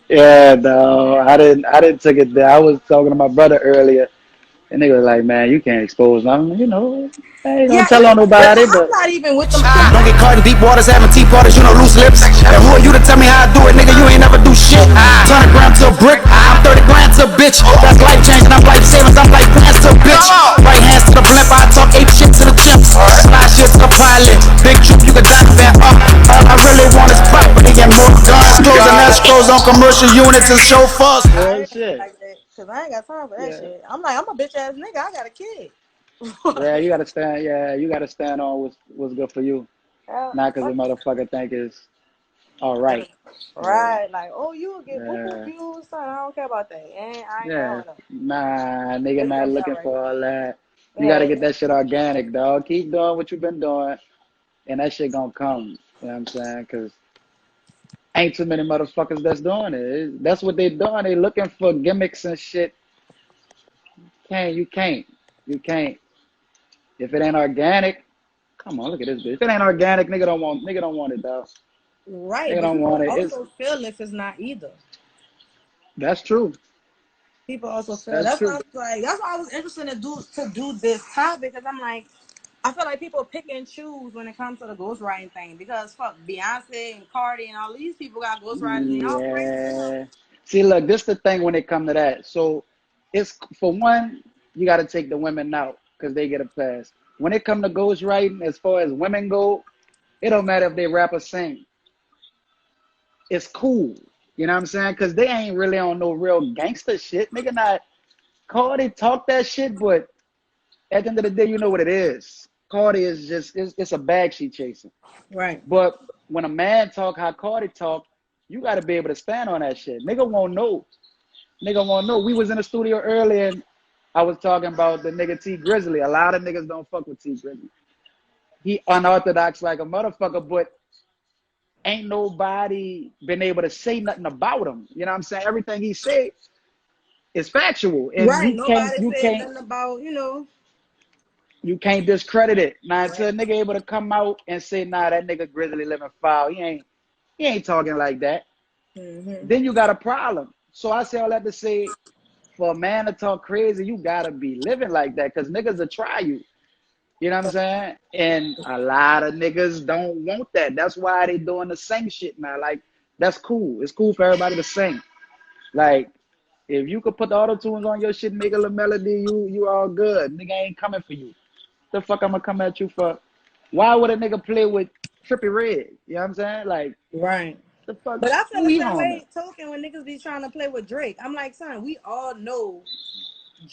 Yeah, no, I didn't take it there. I was talking to my brother earlier, and they was like, "Man, you can't expose them." I ain't gonna Yeah, tell on nobody, I'm but not even with them shit. Don't get caught in deep waters, having tea parties, you know, loose lips. And who are you to tell me how I do it, nigga? You ain't never do shit. Turn a gram to a brick, I'm 30 grand to a bitch. That's life changing, I'm life savings, I'm like plans to a bitch. Right hands to the blimp, I talk ape shit to the chimps. Slide shit to the pilot, big troop, you can dive that up. All I really want is property and more guns, clothes and escrows on commercial units and chauffeurs. I real ain't even shit. like that because I ain't got time for that Yeah, shit. I'm like, I'm a bitch ass nigga. I got a kid. yeah, you gotta stand. Yeah, you gotta stand on what's good for you, Yeah, not because the fuck motherfucker think it's all right. that. Yeah, Right, like, oh, you will get boo boo yeah, views, son. I don't care about that. And I ain't yeah. down with them. Nah, nigga, It's not gonna be looking alright. for all that. You gotta Yeah, get that shit organic, dog. Keep doing what you've been doing, and that shit gonna come. You know what I'm saying? Cause ain't too many motherfuckers that's doing it. That's what they doing. They looking for gimmicks and shit. You can't. If it ain't organic, come on, look at this bitch. If it ain't organic, nigga don't want it, dog. right. Nigga But don't people want it. It's also feel if it's not either. That's true. People also feel That's that's why I true. was like, that's why I was interested to do this topic because I'm like, I feel like people pick and choose when it comes to the ghostwriting thing because fuck Beyonce and Cardi and all these people got ghostwriters and y'all crazy as hell. Yeah. See, look, this the thing when it come to that. So it's for one, you got to take the women out because they get a pass. When it come to ghostwriting, as far as women go, it don't matter if they rap or sing. It's cool. You know what I'm saying? Because they ain't really on no real gangster shit. Nigga not Cardi talk that shit, but at the end of the day, you know what it is. Cardi is just it's a bag she chasing. Right. But when a man talk how Cardi talk, you got to be able to stand on that shit. Nigga won't know. Nigga won't know. We was in the studio earlier and I was talking about the nigga T Grizzly. A lot of niggas don't fuck with T Grizzly. He unorthodox like a motherfucker, but ain't nobody been able to say nothing about him. You know what I'm saying? Everything he said is factual, and Right. you can't Nobody you said can't nothing about. you can't discredit it. Now until a Right. nigga able to come out and say, nah, that nigga Grizzly living foul. He ain't talking like that. Hmm. Then you got a problem. So I say all that to say, for a man to talk crazy, you gotta be living like that, cause niggas will try you. You know what I'm saying? And a lot of niggas don't want that. That's why they doing the same shit now. Like, that's cool. It's cool for everybody to sing. Like, if you could put the auto tunes on your shit, make a little melody, you all good. Nigga ain't coming for you. The fuck I'm gonna come at you for? Why would a nigga play with Trippy Red? You know what I'm saying? Like, Right. the fuck, But I feel who the he same harming? way talking when niggas be trying to play with Drake. I'm like, son, we all know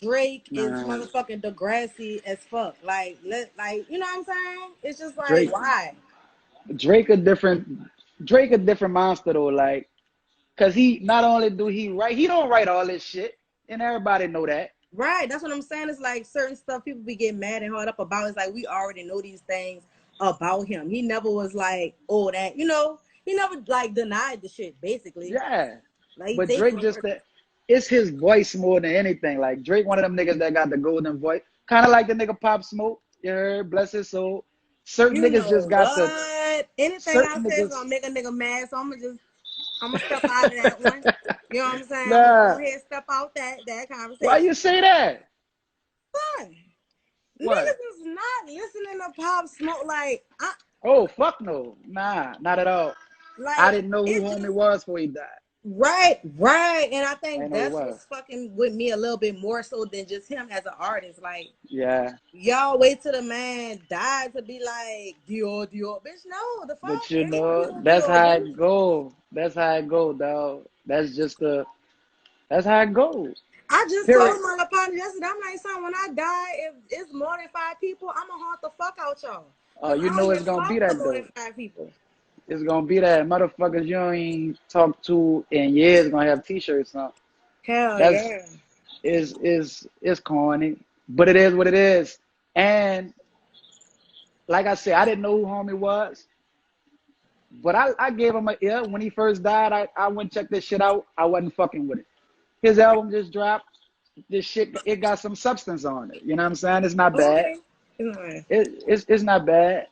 Drake is Nah, motherfucking Degrassi as fuck. Like, you know what I'm saying? It's just like, Drake, why? Drake a different, Drake a different monster though. Like, cause he not only do he write, he don't write all this shit, and everybody know that. Right. That's what I'm saying. It's like certain stuff people be getting mad and hard up about. It's like we already know these things about him. He never was like, oh, he never like denied the shit, basically. Yeah, Like he but take Drake it. just that. It's his voice more than anything. Like Drake, one of them niggas that got the golden voice, kind of like the nigga Pop Smoke. You heard, bless his soul. Certain You niggas know just got the what? Anything I certain say is niggas. gonna make a nigga mad, so I'm gonna step out of that one. You know what I'm saying? I'm gonna go Nah, ahead and step out that why you conversation. say that? Son, What? niggas is not listening to Pop Smoke Oh fuck no, nah, not at all. I like didn't know who it homie just was before he died. right. And I I didn't think know who he that's was. what's fucking with me a little bit more so than just him as an artist. Like, Yeah, y'all wait till the man died to be like Dior, Dior. Bitch, no, the fuck? but you Ain't no know Dior, that's Dior, how bitch. it go. That's how it go, dog. That's just the. That's how it goes. I just Period. told my partner yesterday, I'm like, son, when I die, if it's more than 5 people, I'm gonna haunt the fuck out y'all. Cause You I don't know it's give a gonna be fuck for that more than though. 5 people. It's gonna be that motherfuckers you ain't talked to in years gonna have T-shirts on. Hell That's yeah. is corny, but it is what it is. And like I said, I didn't know who homie was, but I gave him a ear when he first died. I went check this shit out. I wasn't fucking with it. His album just dropped. This shit it got some substance on it. You know what I'm saying? It's not bad. Okay. Nice. It's not bad.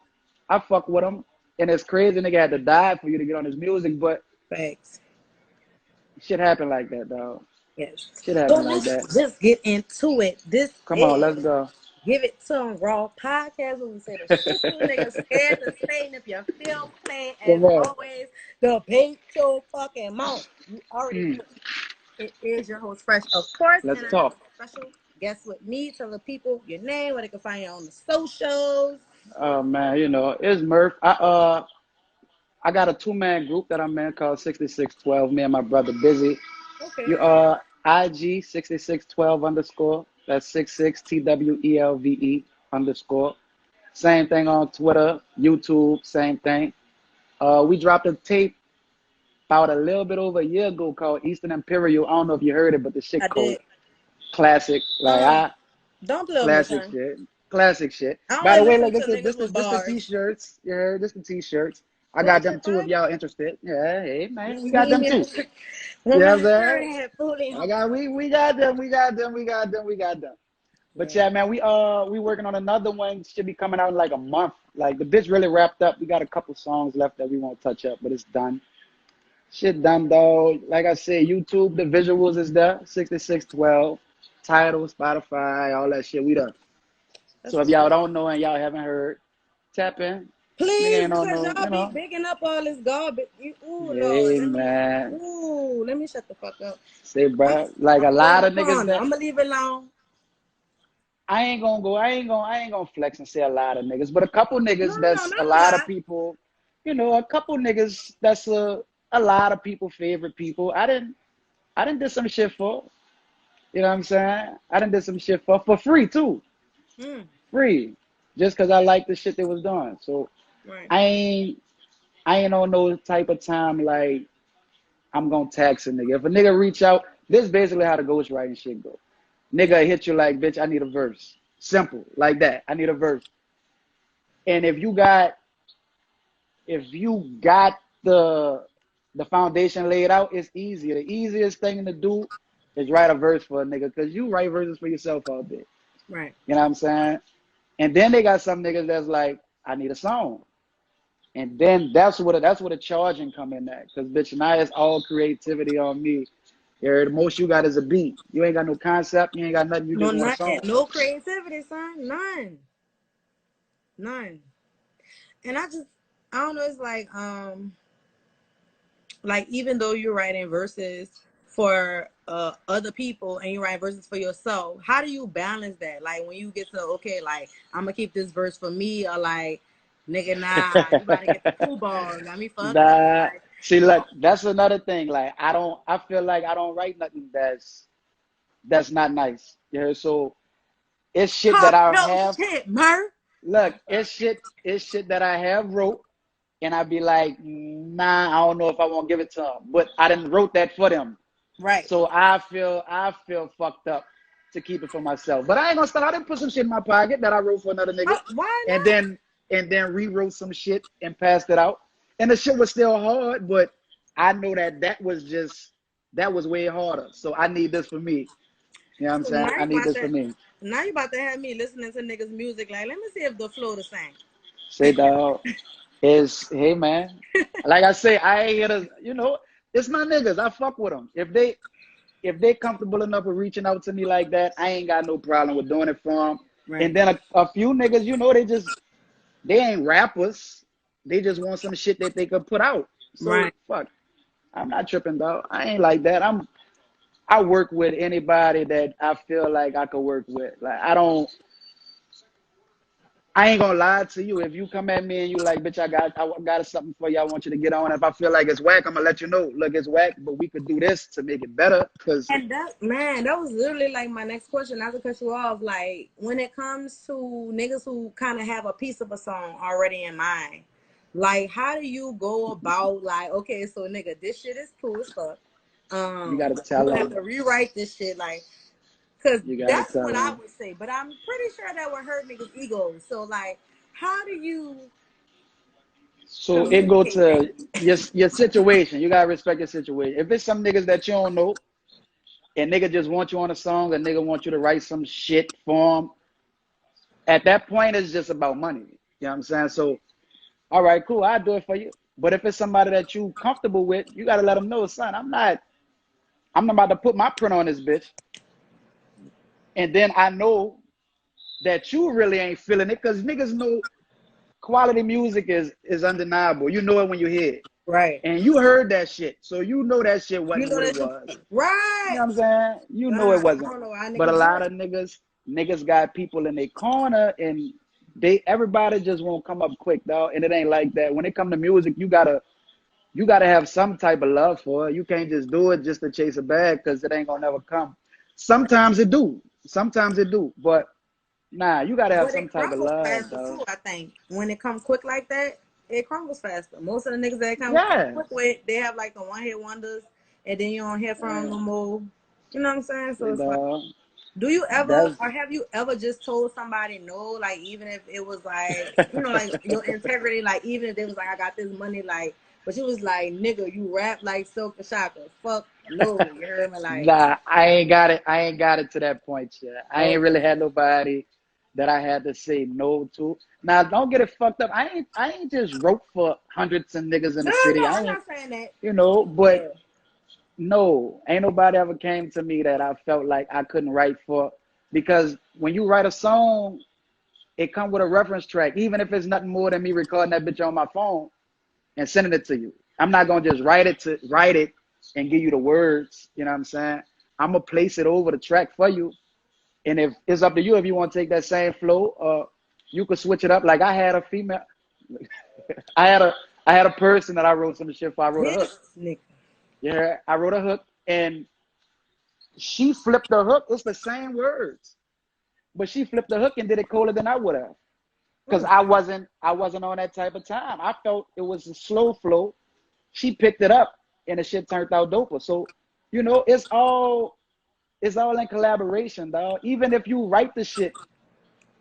I fuck with him, and it's crazy. Nigga had to die for you to get on his music, but Facts. Shit happen like that, dog. Yes. Shit So happen like let's that. just get into it. This Come on, let's is go. Give It to 'em Raw podcast where we say the shit you niggas scared to say. And if you feel plain, as Come on. always, debate your fucking mouth. You already Mm. know. It is your host, Fresh, of course, Let's and I have talk. a special guest with me. Tell the people your name, where they can find you on the socials. Oh man, you know, it's Murf. I got a two-man group that I'm in called 6612. Me and my brother Busy. Okay. You IG 6612 underscore. That's 66TWELVE underscore. Same thing on Twitter, YouTube, same thing. We dropped a tape about a little bit over a year ago called Eastern Imperial. I don't know if you heard it, but the shit I cold. did. Classic. Don't play with me, Classic son. shit. Classic shit. I By only the way, listen look, to this niggas the with this the bars. t-shirts. You heard this the t-shirts. I got Okay, them too if fine. y'all interested. Yeah, hey man, we got them too. When You know my what I'm shirt saying? had fully on. We got them, we got them. But Yeah. yeah, man, we working on another one. Should be coming out in like a month. Like the bitch really wrapped up. We got a couple songs left that we won't touch up, but it's done. Shit done though. Like I said, YouTube, the visuals is there. 6612. Title, Spotify, all that shit. We done. That's So if what's y'all up. don't know and y'all haven't heard, tap in. Nigga Please, ain't on because no, y'all you be know. picking up all this garbage. Ooh, Lord. Hey man. Let me shut the fuck up. Say I'm, bro. Like I'm a going in lot the of niggas corner. that I'm going to leave it alone. I ain't gonna flex and say a lot of niggas, but a couple No, niggas no, that's a not a lot of lot. people, you know, a couple niggas that's a lot of people favorite people. I didn't do some shit for. You know what I'm saying? I done did some shit for free too. Mm, Free. Just cause I like the shit they was doing. So right. I ain't I ain't on no type of time like I'm gonna tax a nigga. If a nigga reach out, this is basically how the ghostwriting shit go. Nigga hit you like, bitch, I need a verse. Simple. Like that. I need a verse. And if you got the foundation laid out, it's easier. The easiest thing to do is write a verse for a nigga, because you write verses for yourself all day. Right. You know what I'm saying? And then they got some niggas that's like, I need a song. And then that's where the charging come in at. Cause bitch, now it's all creativity on me. The most you got is a beat. You ain't got no concept, you ain't got nothing, you No, just want a nothing. song. No creativity, son. None. None. And I don't know, it's like even though you're writing verses for other people and you write verses for yourself, how do you balance that? Like when you get to, okay, like I'm gonna keep this verse for me, or like, nigga, nah, you gotta get the 2 bars, got me fucked up. Nah, Like, see, look, that's another thing. Like, I feel like I don't write nothing that's not nice. You know, so it's shit that talk I no have. shit, Murf. Look, it's shit that I have wrote, and I be like, nah, I don't know if I want to give it to them, but I didn't wrote that for them, Right. so I feel fucked up to keep it for myself. But I ain't gonna start. I didn't put some shit in my pocket that I wrote for another nigga, Why and not? then rewrote some shit and passed it out, and the shit was still hard, but I know that was way harder. So I need this for me. You know what I'm So saying? I need this for me. now you about to have me listening to niggas music, like, let me see if the flow the same. Say dog. Is hey man, like I say, I ain't here to, it's my niggas. I fuck with them. If they comfortable enough with reaching out to me like that, I ain't got no problem with doing it for them. And Right. then a few niggas, they ain't rappers. They just want some shit that they could put out. So Right. fuck, I'm not tripping, dog. I ain't like that. I work with anybody that I feel like I could work with. Like I ain't gonna lie to you. If you come at me and you like, bitch, I got something for you. I want you to get on. If I feel like it's whack, I'm gonna let you know. Look, it's whack, but we could do this to make it better. Cause And that was literally like my next question. Not to cut you off. Like when it comes to niggas who kind of have a piece of a song already in mind, like how do you go about like, okay, so nigga, this shit is cool as fuck. you gotta You tell would have them. to rewrite this shit, like, cause You gotta that's tell what I them. would say. But I'm pretty sure that would hurt niggas' egos. So like, how do you So it go communicate to that? your situation. You gotta respect your situation. If it's some niggas that you don't know, and nigga just want you on a song, a nigga want you to write some shit for him, at that point it's just about money. You know what I'm saying? So all right, cool, I'll do it for you. But if it's somebody that you comfortable with, you gotta let them know, son, I'm not. I'm about to put my print on this bitch. And then I know that you really ain't feeling it because niggas know quality music is undeniable. You know it when you hear it. Right. And you heard that shit. So you know that shit You wasn't know what it that shit. was. Right. You know what I'm saying? You know it I wasn't. don't know why But a niggas lot of niggas got people in their corner and everybody just won't come up quick, dog. And it ain't like that. When it come to music, you gotta have some type of love for it. You can't just do it just to chase a bag because it ain't gonna never come. Sometimes it do. Sometimes it do. But nah, you gotta have But some it type of crumbles love, faster dog. too, I think. When it comes quick like that, it crumbles faster. Most of the niggas that come Yeah. quick with, they have like the one hit wonders, and then you don't hear from them Yeah. no more. You know what I'm saying? So And it's like, do you ever, that's or have you ever just told somebody no, like even if it was like, like your integrity, like even if they was like, I got this money, like, but you was like, nigga, you rap like Silk the Shocker. Fuck no, you heard me? Like, nah, I ain't got it. I ain't got it to that point yet. I ain't really okay. had nobody that I had to say no to. Now, don't get it fucked up. I ain't just wrote for hundreds of niggas in No, the city. no, I I'm ain't, not saying that. but Yeah. no, ain't nobody ever came to me that I felt like I couldn't write for. Because when you write a song, it come with a reference track, even if it's nothing more than me recording that bitch on my phone and sending it to you. I'm not gonna just write it and give you the words. You know what I'm saying? I'm gonna place it over the track for you. And if it's up to you if you want to take that same flow, you could switch it up. Like I had a female, I had a person that I wrote some shit for. I wrote a hook. This nigga. Yeah, I wrote a hook, and she flipped the hook. It's the same words, but she flipped the hook and did it colder than I would have. Because I wasn't on that type of time. I felt it was a slow flow. She picked it up, and the shit turned out doper. So, it's all in collaboration, dog. Even if you write the shit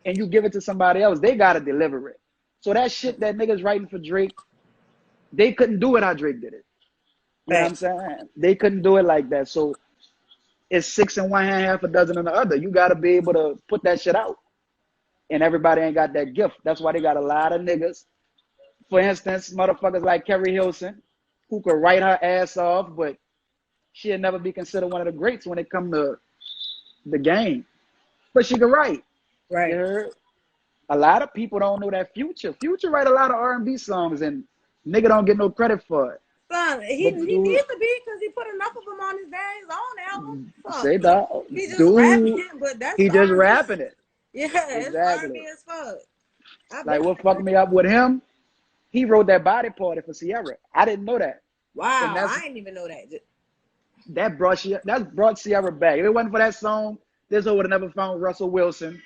and you give it to somebody else, they gotta deliver it. So that shit that niggas writing for Drake, they couldn't do it how Drake did it. You know what I'm Facts. saying? They couldn't do it like that. So it's six in one hand, half a dozen in the other. You gotta be able to put that shit out. And everybody ain't got that gift. That's why they got a lot of niggas. For instance, motherfuckers like Kerry Hilson, who could write her ass off, but she'll never be considered one of the greats when it come to the game. But she could write. You Right. heard? A lot of people don't know that Future. Future write a lot of R&B songs, and nigga don't get no credit for it. Son, he But needs dude, to be because he put enough of them on his own album. Fuck. say that, He just dude, rapping, but that's he just R&B. rapping it. Yeah, it's Exactly. R&B as fuck. I've Like been what fucked me up with him, he wrote that body party for Sierra. I didn't know that. And wow, that's I didn't even know that. that brought Sierra back. If it wasn't for that song, this hoe would have never found Russell Wilson.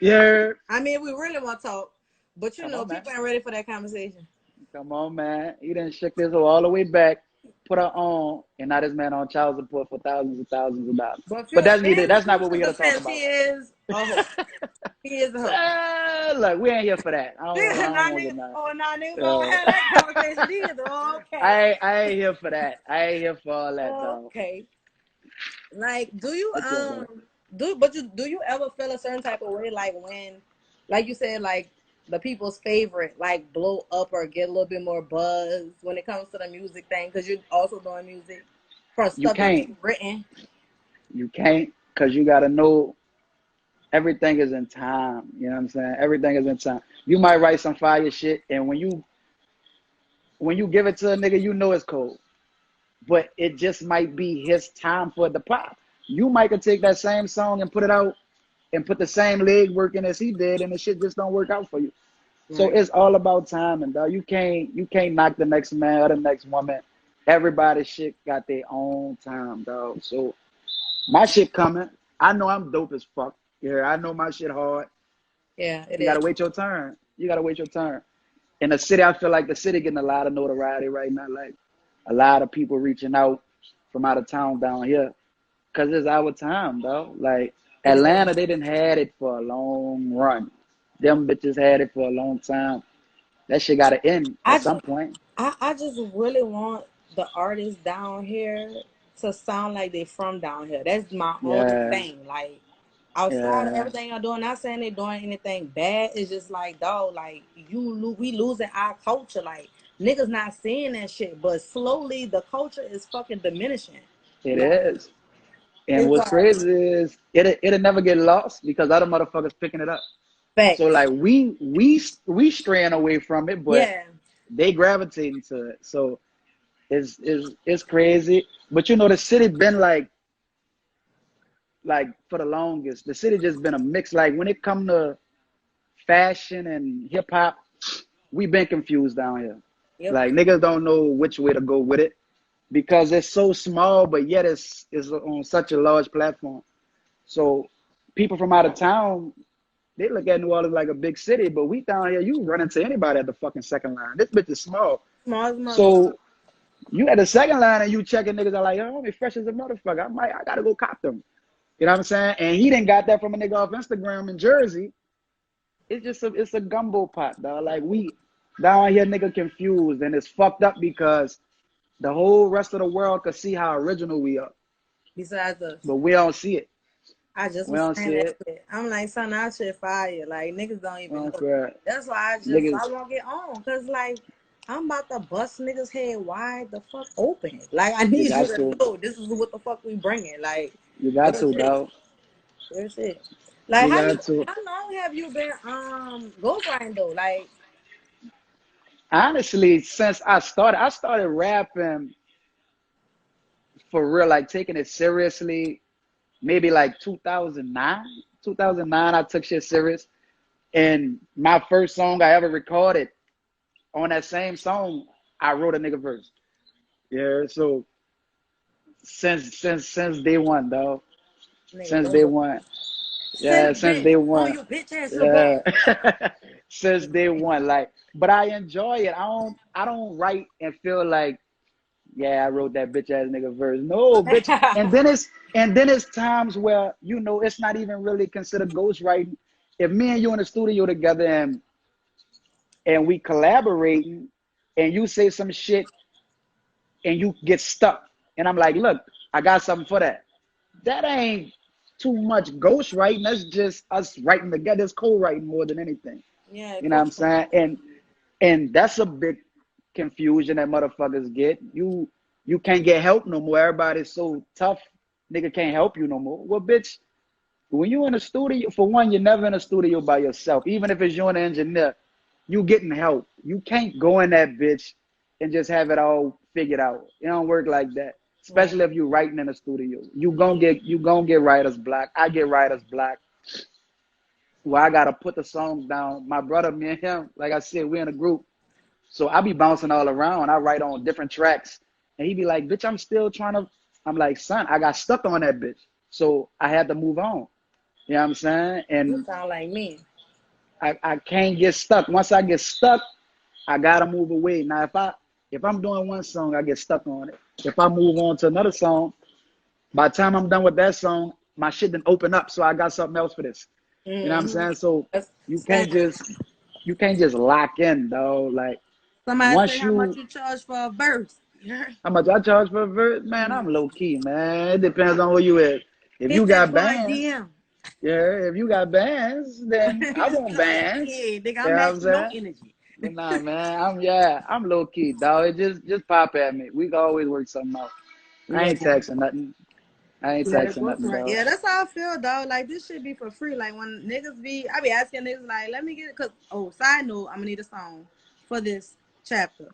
Yeah. I mean, we really want to talk, but Come on, man. people ain't ready for that conversation. Come on, man. He done shook this hoe all the way back, put her on, and now this man on child support for thousands and thousands of dollars. But But that's neither. in That's not what we're Future's here to talk defense, about. he is a hoe. He is a hoe. Look, we ain't here for that. I don't want to get mad. Niggas don't have that conversation either. Okay. I ain't here for that. I ain't here for all that, though. Okay. Like, do you But yeah, man. do you ever feel a certain type of way like when, like you said, like the people's favorite like blow up or get a little bit more buzz when it comes to the music thing because you're also doing music for You stuff that can't. you've written. You can't, because you got to know everything is in time. You know what I'm saying? Everything is in time. You might write some fire shit, and when you give it to a nigga, you know it's cold. But it just might be his time for it to pop. You might could take that same song and put it out and put the same leg work in as he did, and the shit just don't work out for you. So Right. it's all about timing, dog. You can't knock the next man or the next woman. Everybody's shit got their own time, dog. So my shit coming. I know I'm dope as fuck. Yeah, I know my shit hard. Yeah, it You is. gotta wait your turn. You gotta wait your turn. In the city, I feel like the city getting a lot of notoriety right now. Like a lot of people reaching out from out of town down here because it's our time, though. Like It is. Atlanta, they didn't had it for a long run. Them bitches had it for a long time. That shit gotta end I at just some point. I just really want the artists down here to sound like they from down here. That's my only Yeah, thing. Like outside of yeah. everything I'm doing, not saying they're doing anything bad. It's just like dog, like we losing our culture. Like niggas not seeing that shit, but slowly the culture is fucking diminishing. It is. And It's what's hard. crazy is it'll never get lost because other motherfuckers picking it up. So Facts. like we straying away from it, but Yeah. they gravitating to it. So it's crazy. But you know the city been like for the longest. The city just been a mix. Like when it come to fashion and hip hop, we been confused down here. Yep. Like niggas don't know which way to go with it because it's so small, but yet it's on such a large platform. So people from out of town, they look at New Orleans like a big city, but we down here, you run into anybody at the fucking second line. This bitch is small. Small as mother. So you at the second line and you checking niggas are like, yo, me fresh as a motherfucker. I gotta go cop them. You know what I'm saying? And he didn't got that from a nigga off Instagram in Jersey. It's a gumbo pot, dog. Like we down here nigga confused and it's fucked up because the whole rest of the world could see how original we are. Besides us. But we don't see it. I just We was don't saying see that it. shit. I'm like, son, that shit fire. Like, niggas don't We even don't know. see it. That's why Niggas, I won't get on. Because, like, I'm about to bust niggas' head wide the fuck open. Like, I you need you got to to. know this is what the fuck we bringing. Like, You got real to, shit. dog. Real shit. Like, You got to. how long have you been ghostwriting though? Like, Honestly, since I started rapping for real, like taking it seriously, maybe like 2009. 2009, I took shit serious. And my first song I ever recorded, on that same song, I wrote a nigga verse. Yeah, so since day one, dog. nigga, Since don't day go. one. Send Yeah, a since bitch day on one. your bitch ass little Yeah. back. Since day one. Like, but I enjoy it. I don't write and feel like, yeah, I wrote that bitch ass nigga verse. No, bitch. And then it's times where, it's not even really considered ghostwriting. If me and you in the studio together and we collaborating and you say some shit and you get stuck. And I'm like, look, I got something for that. That ain't too much ghostwriting. That's just us writing together. It's co-writing more than anything. Yeah, You know what I'm coach. saying? And that's a big confusion that motherfuckers get. You can't get help no more. Everybody's so tough. Nigga can't help you no more. Well, bitch, when you in a studio, for one, you're never in a studio by yourself. Even if it's you and the engineer, you getting help. You can't go in that bitch and just have it all figured out. It don't work like that. Right. Especially if you writing in a studio. You gonna get writer's block. I get writer's block. Well, I gotta put the songs down. My brother, me and him, like I said, we're in a group. So I be bouncing all around. I write on different tracks. And he be like, bitch, I'm still trying to. I'm like, son, I got stuck on that bitch. So I had to move on. You know what I'm saying? You And sound like me. I can't get stuck. Once I get stuck, I gotta move away. Now if I'm doing one song, I get stuck on it. If I move on to another song, by the time I'm done with that song, my shit didn't open up. So I got something else for this. You know what I'm Mm-hmm. saying? So That's you same. can't just you can't just lock in, though. Like Somebody say once how much you you charge for a verse. how much I charge for a verse, man, I'm low key, man. It depends on who you is. If Hit you that got boy bands, DM. yeah, if you got bands, then I want bands. Yeah, nigga, You I'm know what I'm matching your saying? energy. But nah, man, I'm low key, dog. It just pop at me. We can always work something out. I Yeah, ain't texting nothing. I ain't yeah, that texting goes nothing, right. dog. Yeah, that's how I feel, dog. Like this shit be for free. Like when niggas be, I be asking niggas like, let me get it, cause side note, I'm gonna need a song for this chapter.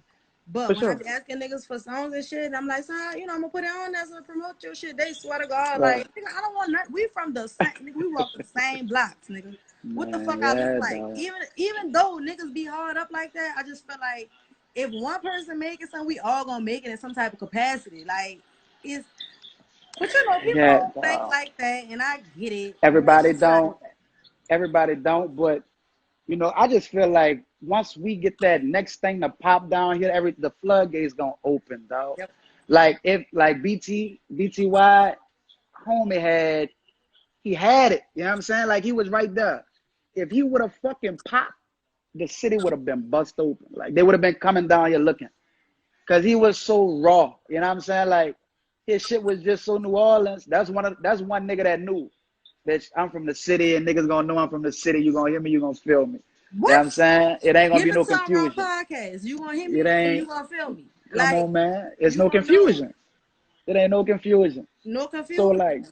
For But when I sure. be asking niggas for songs and shit, I'm like, son, I'm gonna put it on there to promote your shit. They swear to God, Right. like, nigga, I don't want nothing. We from the same, nigga, we walk the same blocks, nigga. What the Man, fuck I look yeah, like? dog. Even though niggas be hard up like that, I just feel like if one person make it, something we all gonna make it in some type of capacity. Like it's but people Yeah, don't think dog. like that, and I get it. But it's Everybody just like, don't. Everybody don't. But I just feel like once we get that next thing to pop down here, the floodgates gonna open, dog. yep, Like if like BTY, homie he had it. You know what I'm saying? Like he was right there. If he would have fucking popped, the city would have been bust open. Like they would have been coming down here looking. Cause he was so raw. You know what I'm saying? Like his shit was just so New Orleans. That's one nigga that knew that I'm from the city and niggas gonna know I'm from the city. You gonna hear me, you gonna feel me. You know what what? I'm saying? It ain't gonna Give be it no to him on confusion. podcast. You gonna hear It me and you ain't gonna feel me. come Like on, man. It's you no gonna know. confusion. It ain't no confusion. No So confusion. like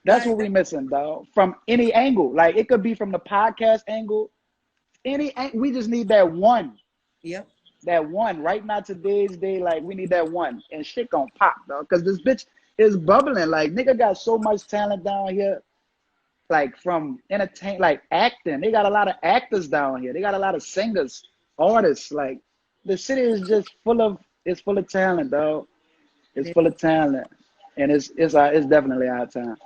that's Like what we missing, dog. From any angle. Like it could be from the podcast angle. We just need that one. yep. That one. Right now, today's day, like we need that one. And shit gonna pop, dog. Cause this bitch is bubbling. Like nigga got so much talent down here. Like from entertain, like acting. They got a lot of actors down here. They got a lot of singers, artists. Like the city is just it's full of talent, dog. It's full of talent, and it's definitely our time.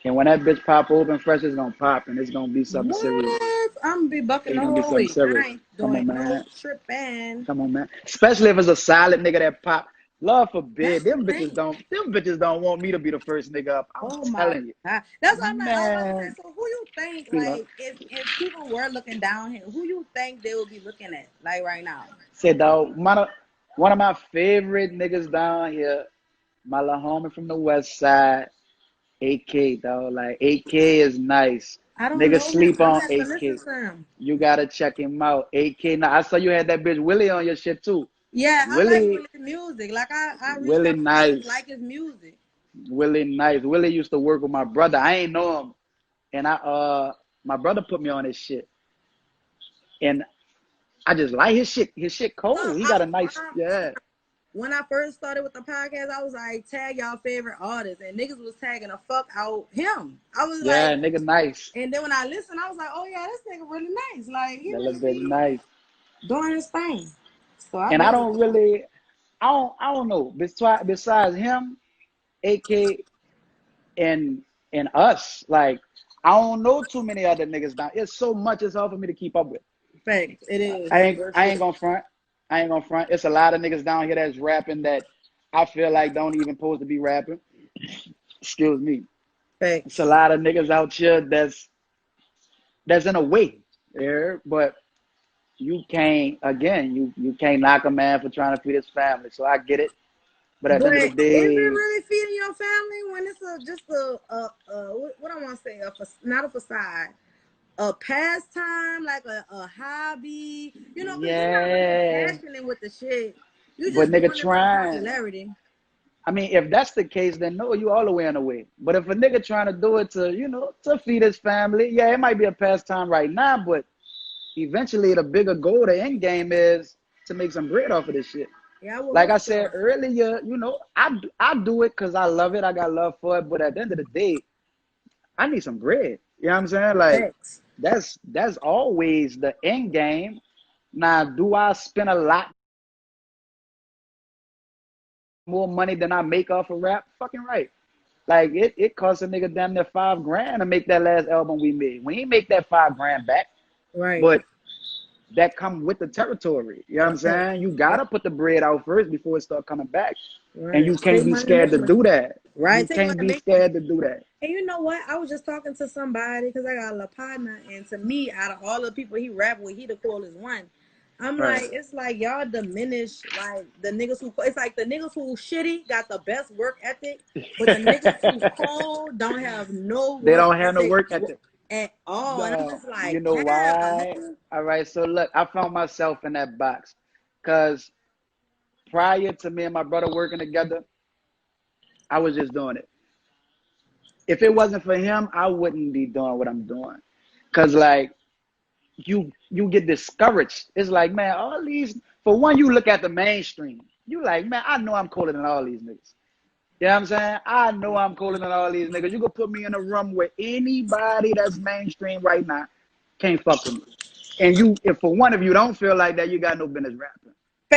And when that bitch pop open fresh, it's gonna pop, and it's gonna be something serious. What? I'm gonna be bucking It's the gonna be whole something week. I serious. ain't Come on, doing no man. tripping. Come on, man. Especially if it's a solid nigga that pop. Lord forbid, That's the them bitches thing. don't. Them bitches don't want me to be the first nigga up. I'm Oh my telling you, God. That's what I'm like. I was about to say, man. so who you think, You know, like, if people were looking down here, who you think they would be looking at, like, right now? say dog, one of my favorite niggas down here, my little homie from the west side, AK, dog. Like AK is nice. I don't Niggas know him. sleep I on have to listen AK. to him. You gotta check him out. AK. Now I saw you had that bitch Willie on your shit too. Yeah, I like Willie, Willie's music. Like, I reached Willie out because I just nice. like his music. Willie nice. Willie used to work with my brother. I ain't know him, and my brother put me on his shit, and I just like his shit. His shit So, cold. He got a nice yeah. when I first started with the podcast, I was like, tag y'all favorite artists, and niggas was tagging the fuck out him. I was Yeah, like, nigga nice. and then when I listened, I was like, oh yeah, this nigga really nice. Like, he That little really bit be nice. doing his thing. So I And I be don't really I don't know. Besides him, AK and us, like I don't know too many other niggas down. It's so much it's hard for me to keep up with. facts. It is. I ain't gonna front. I ain't gonna front. It's a lot of niggas down here that's rapping that I feel like don't even supposed to be rapping. Excuse me. It's a Facts. lot of niggas out here that's in a way. Yeah, but you can't again, you can't knock a man for trying to feed his family. So I get it. But at the But end of the is it day, really feeding your family when it's just what I want to say, not a facade, a pastime, like a hobby, because you're not really yeah. passionate with the shit. You But just nigga doing it for trying. popularity. I mean, if that's the case, then no, you all the way in the way. But if a nigga trying to do it to, to feed his family, yeah, it might be a pastime right now, but eventually the bigger goal, the end game is to make some bread off of this shit. Yeah, I would Like hope I said so. earlier, I do it because I love it. I got love for it. But at the end of the day, I need some bread. You know what I'm saying? Like Facts. that's always the end game. Now, do I spend a lot more money than I make off of rap? Fucking right. Like it cost a nigga damn near $5 grand to make that last album we made. We ain't make that $5 grand back, Right. but that come with the territory. You know what I'm Right. saying? You Yep. gotta put the bread out first before it start coming back. And Right. you Take can't be money to scared make to money. do that. Right. You Take money can't to be make money. scared to do that. And you know what? I was just talking to somebody because I got a little partner, and to me, out of all the people he rap with, he the coolest one. I'm Right. like, it's like y'all diminish like the niggas who. It's like the niggas who shitty got the best work ethic, but the niggas who cold don't have no They work don't have no ethic work ethic. at all. And I'm No, just you like, know damn, why? nigga. All right, so look, I found myself in that box. Cause prior to me and my brother working together, I was just doing it. If it wasn't for him, I wouldn't be doing what I'm doing. Cause like you get discouraged. It's like, man, all these for one, you look at the mainstream. You like, man, I know I'm cooler than all these niggas. You know what I'm saying? I know I'm cooler than all these niggas. You could put me in a room with anybody that's mainstream right now, can't fuck with me. And if for one of you don't feel like that, you got no business rapping.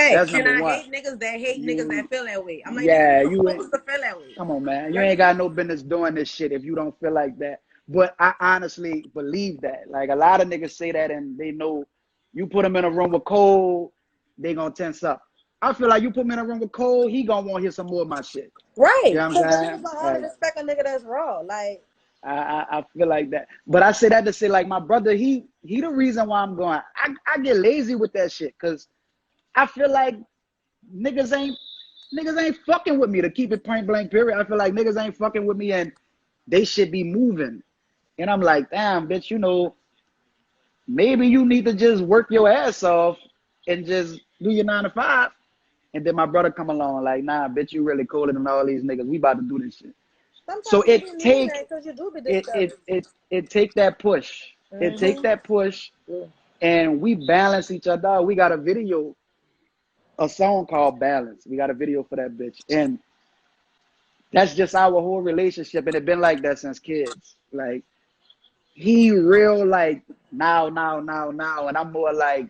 That's Facts. And number I one. hate niggas You, that feel that way. I'm like, nigga, yeah, you you ain't. supposed to feel that way. Come on, man. You Like, ain't got no business doing this shit if you don't feel like that. But I honestly believe that. Like a lot of niggas say that and they know you put them in a room with Cole, they gonna tense up. I feel like you put me in a room with Cole, he gonna want to hear some more of my shit. You right. know what I'm Because the niggas saying? don't only Like respect a nigga that's raw. Like, I feel like that. But I say that to say like my brother, he the reason why I'm going. I get lazy with that shit because I feel like niggas ain't fucking with me to keep it point blank period. I feel like niggas ain't fucking with me and they should be moving. And I'm like, damn, bitch, maybe you need to just work your ass off and just do your 9 to 5 And then my brother come along like, nah, bitch, you really cooler than all these niggas. We about to do this shit. So Sometimes you be needing that because you do be discovered. it take that push. It take that push, and we balance each other out. We got a song called Balance. We got a video for that bitch, and that's just our whole relationship, and it been like that since kids. Like he real like now, and I'm more like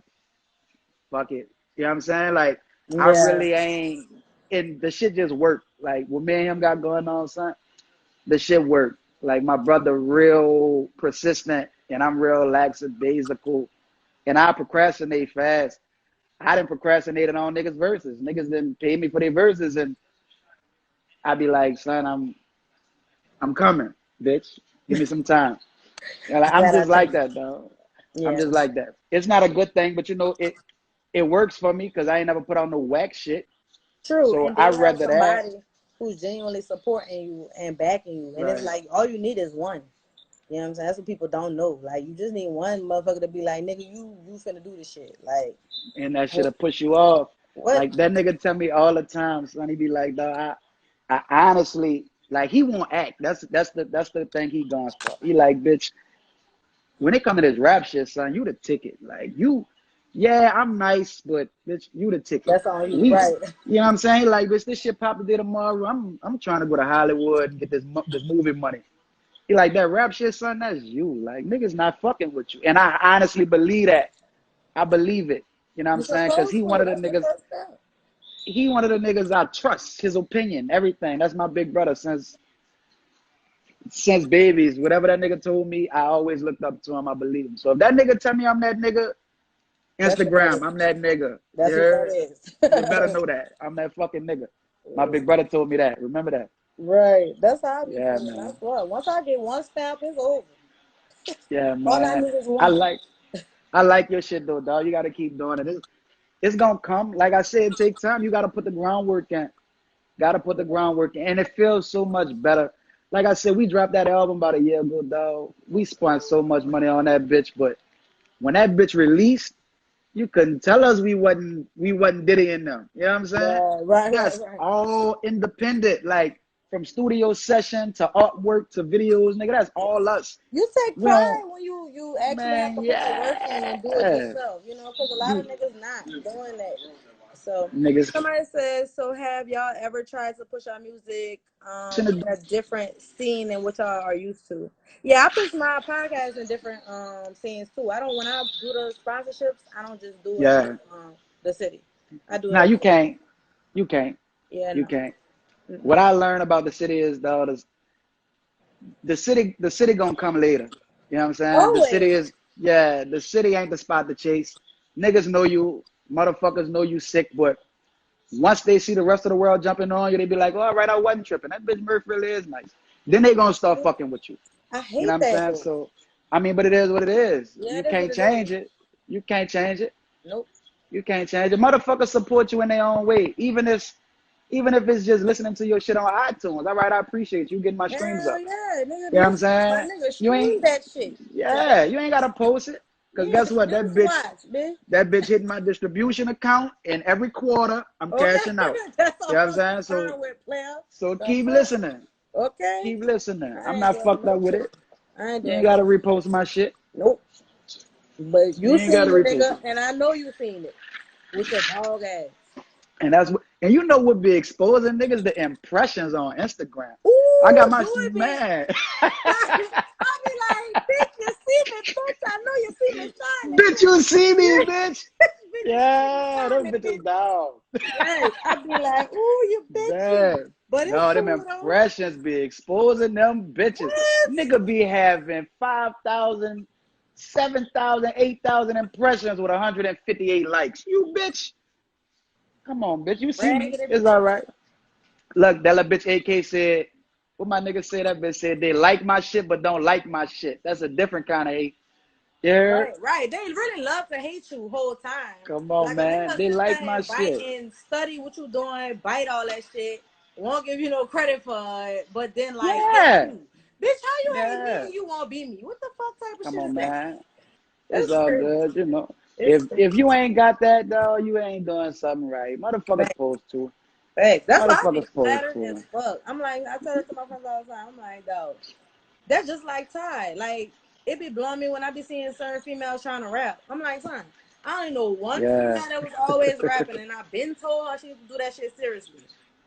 fuck it. You know what I'm saying? Like I really ain't, and the shit just work. Like what me and him got going on, son. The shit work. Like my brother real persistent and I'm real lackadaisical and I procrastinate fast. I didn't procrastinate on niggas' verses. Niggas didn't pay me for their verses and I'd be like, son, I'm coming, bitch. Give me some time. And like, I'm just like that, dog. I'm just like that. It's not a good thing, but you know, it works for me because I ain't never put on no whack shit. True. So And I then have rather that. somebody who's genuinely supporting you and backing you. And it's like all you need is one. You know what I'm saying? That's what people don't know. Like you just need one motherfucker to be like, nigga, you finna do this shit. Like, and that shit'll push you off. what? Like that nigga tell me all the time, son. He be like, dog, I honestly like he won't act. That's the thing he going for. He like, bitch, when it come to this rap shit, son, you the ticket. Like you, yeah, I'm nice, but bitch, you the ticket. That's all you, right? You know what I'm saying? Like, bitch, this shit pop today tomorrow. I'm trying to go to Hollywood and get this movie money. He like that rap shit, son. That's you. Like niggas not fucking with you, and I honestly believe that. I believe it. You know what I'm saying? Because he one of the niggas. He one of the niggas I trust. His opinion, everything. That's my big brother since babies. Whatever that nigga told me, I always looked up to him. I believe him. So if that nigga tell me I'm that nigga, Instagram, I'm that nigga. That's what that is. You better know that. I'm that fucking nigga. My big brother told me that. Remember that. Right. That's how I be yeah, feeling. man. That's what. Once I get one stamp, it's over. Yeah, man. All I need is one. I like your shit though, dog. You gotta keep doing it. It's gonna come. Like I said, it takes time. You gotta put the groundwork in. And it feels so much better. Like I said, we dropped that album about a year ago, dog. We spent so much money on that bitch, but when that bitch released, you couldn't tell us we wasn't Diddy in them. You know what I'm saying? Yeah, right. That's all independent. Like from studio session to artwork to videos, nigga. That's all us. You take pride when you actually have to put the work in and do it yourself. You know, because a lot of niggas not doing that. So niggas. Somebody says, so have y'all ever tried to push our music in a different scene than what y'all are used to? Yeah, I push my podcast in different scenes too. When I do the sponsorships, I don't just do it in the city. I do it. Nah, you can't. Yeah, you can't. What I learned about the city is, dog, the city gonna come later. You know what I'm saying? Always. The city ain't the spot to chase. Niggas know you, motherfuckers know you sick, but once they see the rest of the world jumping on you, they be like, oh, all right, I wasn't tripping. That bitch Murf really is nice. Then they gonna start fucking with you. I hate you know what I'm saying? So, I mean, but it is what it is. Yeah, you can't change it. You can't change it. Nope. You can't change it. Motherfuckers support you in their own way. Even if it's just listening to your shit on iTunes. All right, I appreciate you getting my streams up. Yeah, nigga, you know what I'm saying? You ain't that shit. Yeah, you ain't gotta post it. Because guess what? That bitch hitting my distribution account, and every quarter I'm cashing out. You know what I'm saying? So keep listening. Okay. Keep listening. I'm not fucked up with it. You ain't gotta repost my shit. Nope. But you seen it, nigga, and I know you seen it with your dog ass. And you know what be exposing niggas? The impressions on Instagram. Ooh, I got my man. I be like, bitch, you see me, bitch. I know you see me shining. Bitch, you see me, bitch. Yeah, them bitches down. Right. I be like, ooh, you bitch. But no, them impressions be exposing them bitches. What? Nigga be having 5,000, 7,000, 8,000 impressions with 158 likes. You bitch. Come on, bitch. You see me. It's all right. Look, that little bitch AK said, what my nigga said, that bitch said, they like my shit but don't like my shit. That's a different kind of hate. Yeah. Right. They really love to hate you whole time. Come on, man. They like my shit. And study what you doing, bite all that shit. Won't give you no credit for it, but then like, hate you. Bitch, how you hate me and you won't be me? What the fuck type of shit is that? Come on, man. It's all good, you know. It's If crazy. you ain't got that though, you ain't doing something right. Motherfuckers Facts. supposed to. Facts. That's why I be Motherfuckers supposed flattered as to. fuck. I'm like, I tell it to my friends all the time. I'm like, dog, that's just like Ty. Like, it be blowing me when I be seeing certain females trying to rap. I'm like, son, I only know one Yeah. female that was always rapping, and I've been told her she used to do that shit seriously,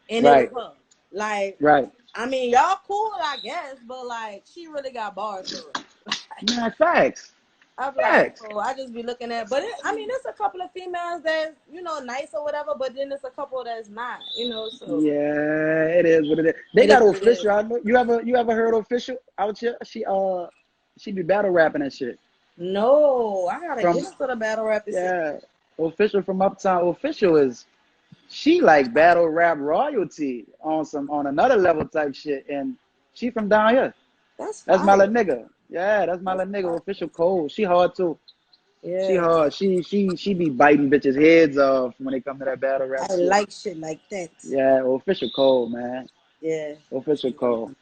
and it was Right. her. Like, Right. I mean, y'all cool, I guess, but like, she really got bars for real. Man, facts. I'm like, Facts. so I just be looking at, but I mean, there's a couple of females that's, nice or whatever, but then there's a couple that's not, so Yeah, it is what it is. They it is got what it is. official. I know. You ever heard official out here? She be battle rapping and shit. No, I gotta get From into the battle rap and shit. yeah, official from Uptown. Official is she like battle rap royalty on another level type shit, and she from down here. That's That's my fire. little nigga. Yeah, that's my That's little nigga. fire. Official cold. She hard too. She Yeah, hard. She be biting bitches heads off when they come to that battle rap I shit. like shit like that. Yeah, official cold, man. Yeah. Official cold.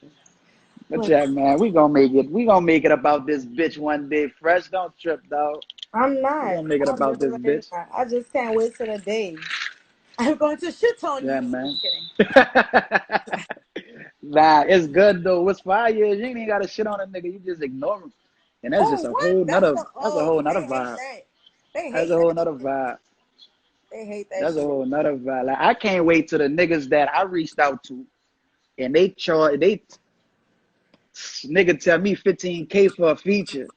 But But yeah, man, we gonna make it. We gonna make it about this bitch one day. Fresh, don't trip, dog. I'm We not. gonna make it I about this literally bitch. not. I just can't wait till the day I'm going to shit on Yeah, you. Just man. kidding. Nah, it's good though. What's 5 years? You ain't even gotta shit on a nigga. You just ignore him, and that's just Oh, a what? whole That's nother. the That's a whole nother they hate vibe. that. They That's hate a that whole nother shit. vibe. They hate that That's a shit. whole nother vibe. Like I can't wait till the niggas that I reached out to, and they nigga tell me 15K for a feature.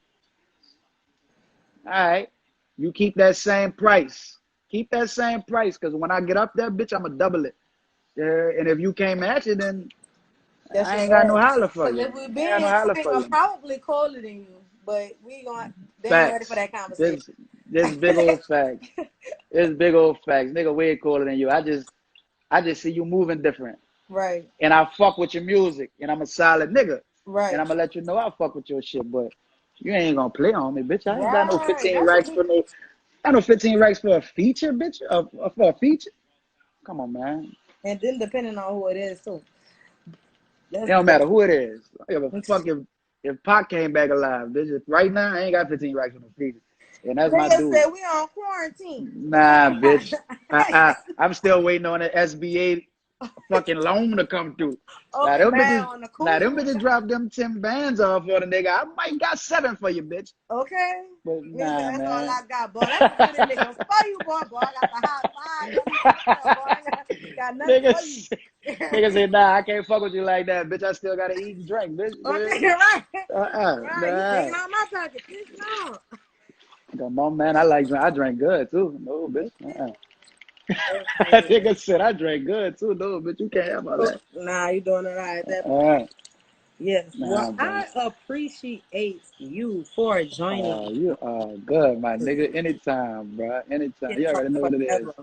All right, you keep that same price. Keep that same price, cause when I get up there, bitch, I'ma double it. Yeah, and if you can't match it, then That's I just ain't got no sad. holler for Because you. if we I ain't got no being holler frank, for I'm you. probably colder than you, but they ain't ready for Facts. that conversation. This big old facts. It's big old facts. Nigga way cooler than you. I just see you moving different. Right, And I fuck with your music. And I'm a solid nigga. And right, I'm gonna let you know I fuck with your shit. But you ain't gonna play on me, bitch. I ain't got no right. 15 That's what racks we for no I know 15 racks for a feature, bitch. For a feature. Come on, man. and then depending on who it is too. It That's don't matter different. who it is. I give a fuck if Pac came back alive, bitch. Right now, I ain't got 15 racks for no feature. And that's my Nigga dude. said we on quarantine. Nah, bitch. I'm still waiting on the SBA fucking loan to come through. Now Okay, them man, bitches, on the now cool. them bitches drop them 10 bands off for the nigga. I might got 7 for you, bitch. Okay. But Nigga said nah, that's all man. I got, boy. That's a city niggas for you, boy. Boy, I got the hot five. Let me fuck you up, boy. I got nothing for you. Niggas, niggas say, nah, I can't fuck with you like that, bitch. I still gotta eat and drink, bitch. Okay, right. Right. You Nah. taking out my pocket, bitch. No. Come on, man. I drink good too. No, bitch. That's Nigga said I drank good too. No, bitch. You can't have all that. Nah, you doing it right at that point. Uh, Yes. Well, nah, bro. I appreciate you for joining me. You are good, my nigga. Anytime, bro. Anytime. Can You talk already know what it is. forever.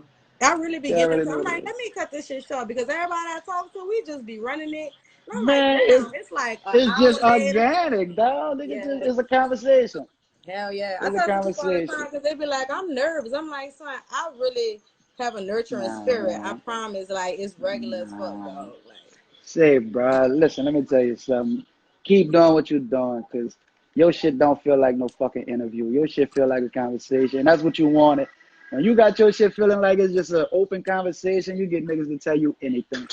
I really be You getting already into. know I'm what it like, is. let me cut this shit short because everybody I talk to, we just be running it. And I'm like, Man, damn, it's like an it's hour just later. organic, dog. Nigga, Yeah. it's a conversation. Hell yeah. I It's a tell the people all the conversation. time because they be like, I'm nervous. I'm like, son, I really have a nurturing spirit. I Nah, promise. Like, it's regular as fuck, nah. dog. Like, Say, bro, listen, let me tell you something. Keep doing what you're doing, because your shit don't feel like no fucking interview. Your shit feel like a conversation. That's what you wanted. When you got your shit feeling like it's just an open conversation, you get niggas to tell you anything.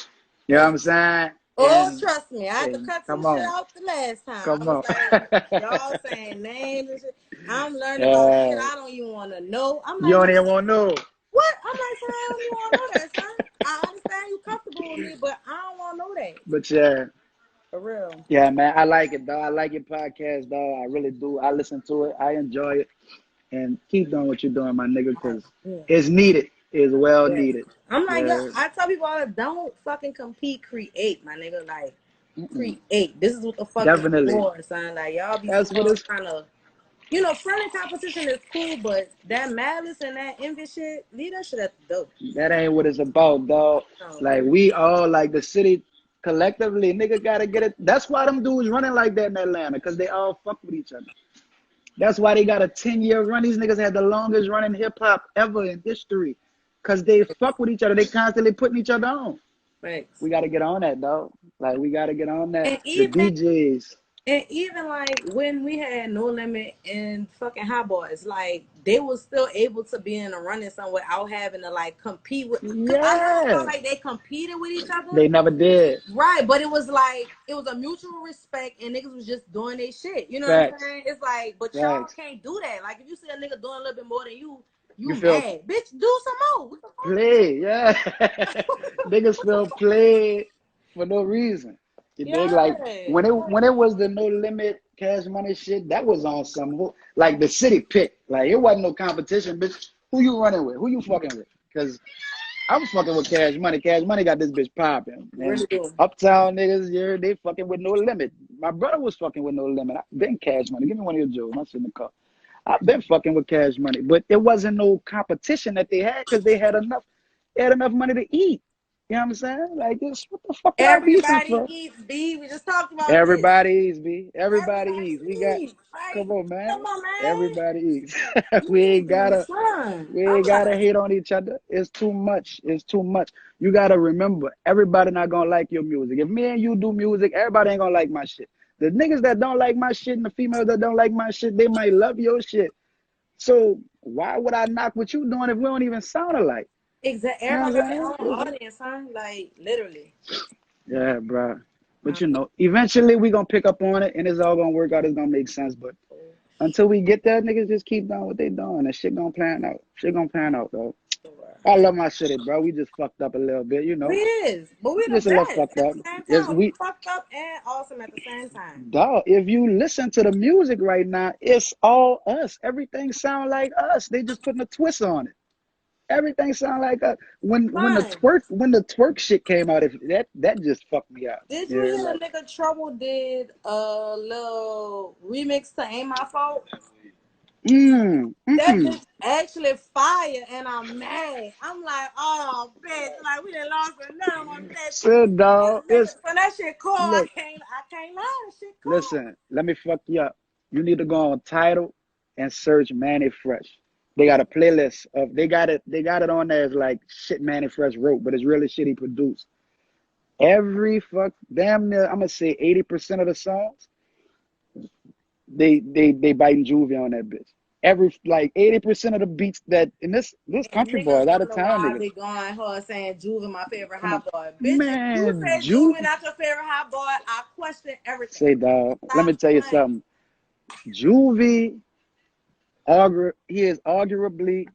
You know what I'm thanks. saying? Oh, trust me. I had to And cut some come shit on. out the last time. I Come was on. like, y'all saying names and shit. I'm learning about shit Yeah. I don't even want to know. I'm You like, don't even want to know. what? I'm like, son, I don't even want to know that, son. I understand you comfortable with me, but I don't want to know that. But yeah. For real. Yeah, man, I like it, dog. I like your podcast, dog. I really do. I listen to it. I enjoy it. And keep doing what you're doing, my nigga, because Yeah. it's needed. It's well Yes. needed. I'm like, yeah, Yeah. I tell people all the don't fucking compete, create, my nigga. Like, Mm-mm. create. This is what the fuck is Definitely. for, son. Like, y'all be That's what smart it's. trying to, friendly competition is cool, but that malice and that envy shit, leave that shit at the door. That ain't what it's about, dog. No. Like we all, like the city, collectively, nigga gotta get it. That's why them dudes running like that in Atlanta, because they all fuck with each other. That's why they got a 10-year run. These niggas had the longest running hip hop ever in history, because they fuck with each other. They constantly putting each other on. Thanks. We got to get on that, dog. Like, we got to get on that. And The even DJs. And even like when we had No Limit and fucking Hot Boys, like they was still able to be in a running somewhere without having to like compete with. Cause I never felt Yeah. like they competed with each other. They never did. Right, but it was like it was a mutual respect, and niggas was just doing their shit. You know what I'm Facts. saying? It's like, but y'all Facts. can't do that. Like if you see a nigga doing a little bit more than you You feel mad, bitch. Do some more. What the fuck? play, yeah. Niggas feel played for no reason. You dig? Like Yeah. when it was the No Limit Cash Money shit, that was on some like the city pick. Like it wasn't no competition, bitch. Who you running with? Who you fucking with? Because I'm fucking with Cash Money. Cash Money got this bitch popping. Really And do. Uptown niggas, yeah, they fucking with No Limit. My brother was fucking with No Limit. I've been Cash Money. Give me one of your jewels. I'm sitting in the car. I've been fucking with Cash Money, but there wasn't no competition that they had because they had enough. They had enough money to eat. You know what I'm saying? Like this, what the fuck y'all beefing Everybody for? eats, B. We just talked about this. Everybody eats, B. Everybody Everybody eats. We got. eats, right? Come on, Come man. on, man. Everybody eats. we ain't Mm, gotta. son. We I'm ain't gotta like, hate on each other. It's too much. It's too much. You gotta remember, everybody not gonna like your music. If me and you do music, everybody ain't gonna like my shit. The niggas that don't like my shit and the females that don't like my shit, they might love your shit. So why would I knock what you doing if we don't even sound alike? exactly. You know Everybody what got their I'm own saying? audience, son. Like, literally. Yeah, bro. But Mm. you know, eventually we gonna pick up on it and it's all gonna work out. It's gonna make sense. But until we get there, niggas just keep doing what they doing and shit gonna plan out. Shit gonna pan out, though. I love my shit, bro. We just fucked up a little bit, you We know. is, but we the Just a little best fucked at up. the same Yes, time. We we fucked up and awesome at the same time. dog. If you listen to the music right now, it's all us. Everything sound like us. They just putting a twist on it. Everything sound like us. Fine. When the twerk shit came out, if that just fucked me up. Did you Yeah, hear like the nigga Trouble did a little remix to Ain't My Fault? That mm. bitch actually fire, and I'm mad. I'm like, oh, bitch, like we done lost another one, bitch. Said This dog, nigga, it's so that shit cool. look. I can't lie, that shit cool. Listen, let me fuck you up. You need to go on Tidal and search Manny Fresh. They got a playlist of they got it on there as like shit Manny Fresh wrote, but it's really shit he produced. Every fuck damn near I'm gonna say 80% of the songs, they biting Juvie on that bitch. Every like 80% of the beats that in this And country boy, niggas out of wonder town why I niggas. be going her saying Juvie my favorite Come on. hot boy. Bitch, if you Man, say Juvie Juvie not your favorite hot boy, I question everything. say dog, let me Stop tell you playing. something. Juvie he is arguably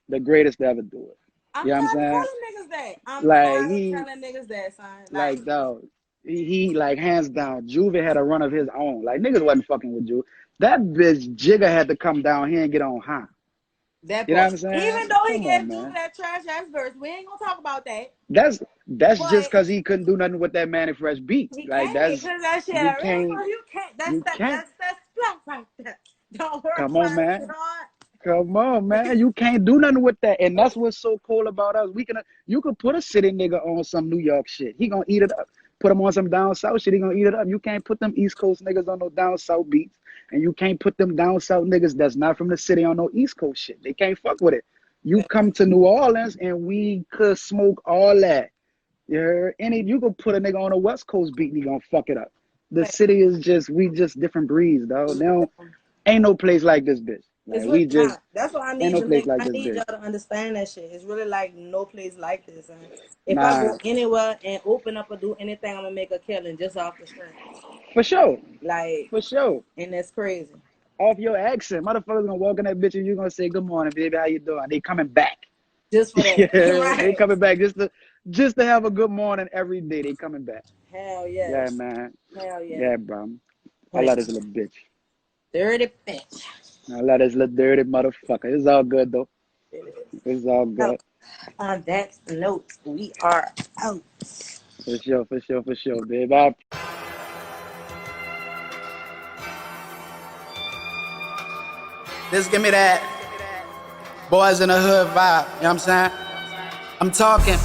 the greatest to ever do it. I'm You know what I'm tired of saying? telling niggas that. I'm Like tired of he telling niggas that, son. Like like dog. He like hands down. Juve had a run of his own. Like niggas wasn't fucking with Juve. That bitch Jigga had to come down here and get on high. that You know part. what I'm Even saying? though he Come on, gave Juvie man. that trash ass verse, we ain't gonna talk about that. That's just But cause he couldn't do nothing with that Manny Fresh beat. he Like can't that's because that shit you had real. can't You can't. you can't. That's splash right there. Don't worry Come on, about it, man. sweetheart. Come on, man. You can't do nothing with that. And that's what's so cool about us. You could put a city nigga on some New York shit. He gonna eat it up. Put him on some down south shit, he gonna eat it up. You can't put them East Coast niggas on no down south beats. And you can't put them down south niggas that's not from the city on no East Coast shit. They can't fuck with it. You come to New Orleans and we could smoke all that. You heard? You could put a nigga on a West Coast beat and he gonna fuck it up. The city is we just different breeds, dog. Ain't no place like this bitch. It's Like really we just not. That's why I ain't need no you place niggas. like I this need bitch. y'all to understand that shit. It's really like no place like this. And if I Nah, go anywhere and open up or do anything, I'm gonna make a killing just off the strength. for sure. Like, For sure. and that's crazy. Off your accent. Motherfuckers gonna walk in that bitch and you gonna say, good morning, baby, how you doing? They coming back. Just for that, Yeah, they right? coming back just to have a good morning every day. They coming back. Hell Yeah, yes. man. Hell yeah. Yeah, bro. I love But this little bitch. dirty bitch. I love this little dirty motherfucker. It's all good though. It's all Oh, good. on that note, we are out. For sure, for sure, for sure, babe. Just give me that boys in the hood vibe. You know what I'm saying? I'm talking